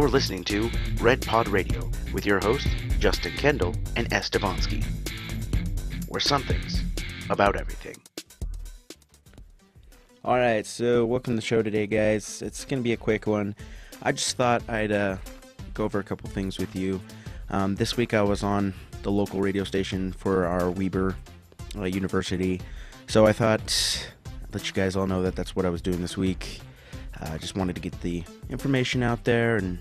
You're listening to Red Pod Radio with your hosts, Justin Kendall and S. Devonsky. Where something's about everything. Alright, so welcome to the show today, guys. It's going to be a quick one. I just thought I'd go over a couple things with you. This week I was on the local radio station for our Weber University, so I thought I'd let you guys all know that that's what I was doing this week. I just wanted to get the information out there and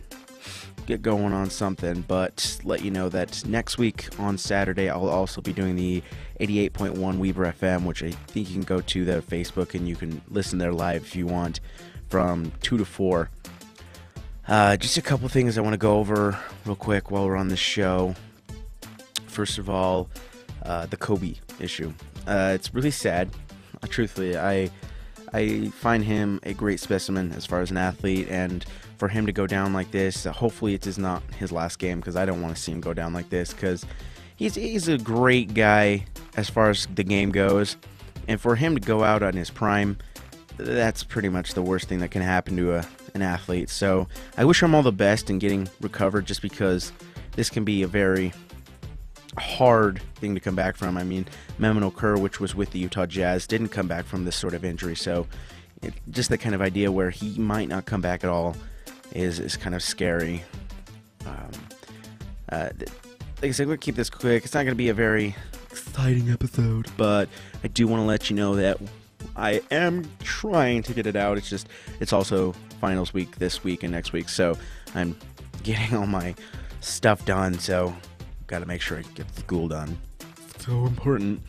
get going on something, but let you know that next week on Saturday I'll also be doing the 88.1 Weber FM, which I think you can go to their Facebook and you can listen there live if you want from 2 to 4. Just a couple things I want to go over real quick while we're on the show. First of all, the Kobe issue. It's really sad. Truthfully, I find him a great specimen as far as an athlete, and for him to go down like this, hopefully it is not his last game, because I don't want to see him go down like this, because he's a great guy as far as the game goes, and for him to go out on his prime, that's pretty much the worst thing that can happen to an athlete. So I wish him all the best in getting recovered, just because this can be a very hard thing to come back from. I mean, Mehmet Okur, which was with the Utah Jazz, didn't come back from this sort of injury, so just the kind of idea where he might not come back at all is kind of scary. Like I said, we're going to keep this quick. It's not going to be a very exciting episode, but I do want to let you know that I am trying to get it out. It's also finals week this week and next week, so I'm getting all my stuff done, so got to make sure I get school done. So important.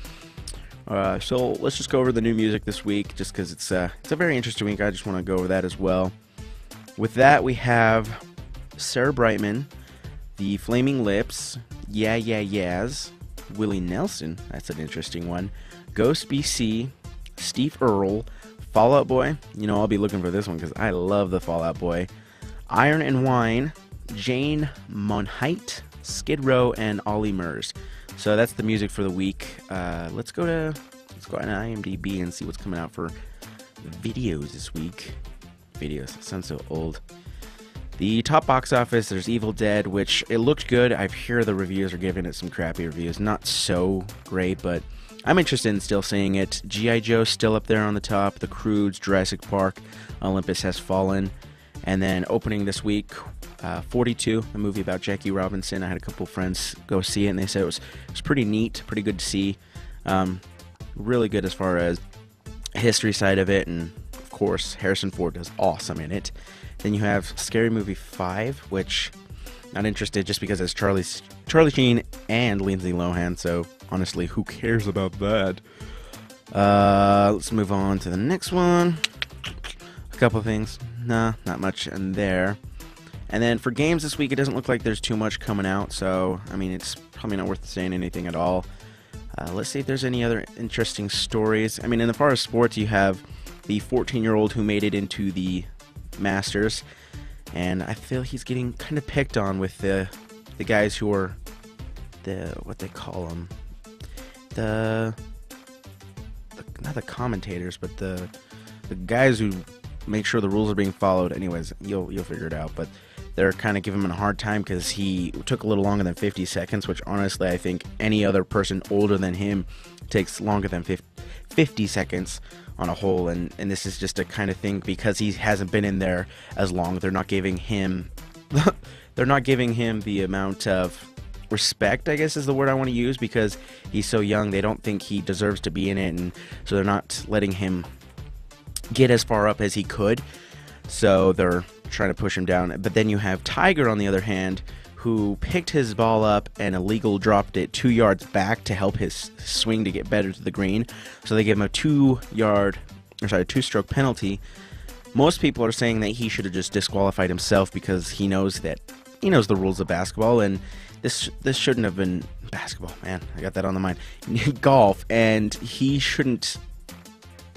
So let's just go over the new music this week, just because it's a very interesting week. I just want to go over that as well. With that, we have Sarah Brightman, The Flaming Lips, Yeah Yeah Yeahs, Willie Nelson, that's an interesting one, Ghost BC, Steve Earle, Fall Out Boy, I'll be looking for this one because I love the Fall Out Boy, Iron and Wine, Jane Monheit, Skid Row, and Ollie Murs. So that's the music for the week. Let's go on IMDb and see what's coming out for videos this week. Videos, it sounds so old. The top box office, there's Evil Dead, which it looked good. I hear the reviews are giving it some crappy reviews. Not so great, but I'm interested in still seeing it. G.I. Joe's still up there on the top. The Croods, Jurassic Park, Olympus Has Fallen. And then opening this week, 42, a movie about Jackie Robinson. I had a couple friends go see it, and they said it was pretty neat, pretty good to see. Really good as far as history side of it, and of course, Harrison Ford does awesome in it. Then you have Scary Movie 5, which not interested just because it's Charlie Sheen and Lindsay Lohan, so honestly, who cares about that? Let's move on to the next one. A couple things. Nah, not much in there. And then for games this week, it doesn't look like there's too much coming out, so, I mean, it's probably not worth saying anything at all. Let's see if there's any other interesting stories. I mean, in the far as sports, you have the 14-year-old who made it into the Masters, and I feel he's getting kind of picked on with the guys who are what they call them, not the commentators, but the guys who make sure the rules are being followed. Anyways, you'll figure it out, but they're kind of giving him a hard time because he took a little longer than 50 seconds, which honestly I think any other person older than him takes longer than 50 seconds on a hole, and this is just a kind of thing because he hasn't been in there as long. They're not giving him the amount of respect, I guess is the word I want to use, because he's so young. They don't think he deserves to be in it, and so they're not letting him get as far up as he could, so they're trying to push him down. But then you have Tiger, on the other hand, who picked his ball up and illegal dropped it 2 yards back to help his swing to get better to the green. So they gave him a 2-stroke penalty. Most people are saying that he should have just disqualified himself because he knows the rules of basketball, and this shouldn't have been basketball. Man, I got that on the mind. Golf, and he shouldn't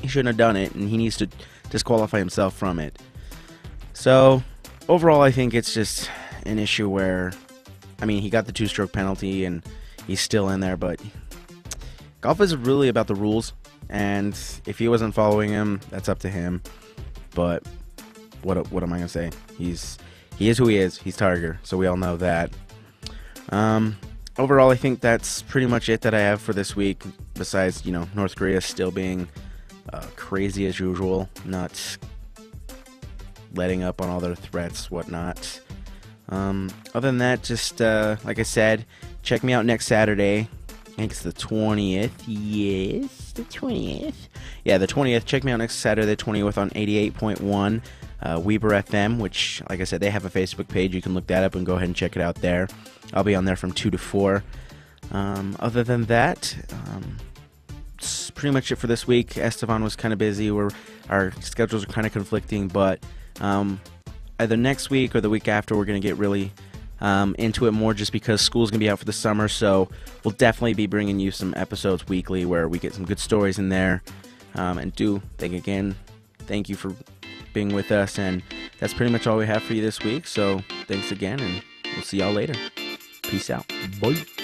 have done it, and he needs to disqualify himself from it. So overall, I think it's just an issue where, I mean, he got the 2-stroke penalty and he's still in there, but golf is really about the rules, and if he wasn't following him, that's up to him. But what am I gonna say? He's He is who he is. He's Tiger, so we all know that. Overall, I think that's pretty much it that I have for this week, besides, North Korea still being crazy as usual, not letting up on all their threats, whatnot. Other than that, just like I said, check me out next Saturday. I think it's the 20th. Yes, the 20th. Yeah, the 20th. Check me out next Saturday, the 20th, on 88.1 Weber FM, which, like I said, they have a Facebook page. You can look that up and go ahead and check it out there. I'll be on there from 2 to 4. Other than that, it's pretty much it for this week. Esteban was kind of busy. Our schedules are kind of conflicting, but either next week or the week after, we're going to get really into it more, just because school's going to be out for the summer. So we'll definitely be bringing you some episodes weekly where we get some good stories in there. And thank you for being with us. And that's pretty much all we have for you this week. So thanks again, and we'll see y'all later. Peace out. Bye.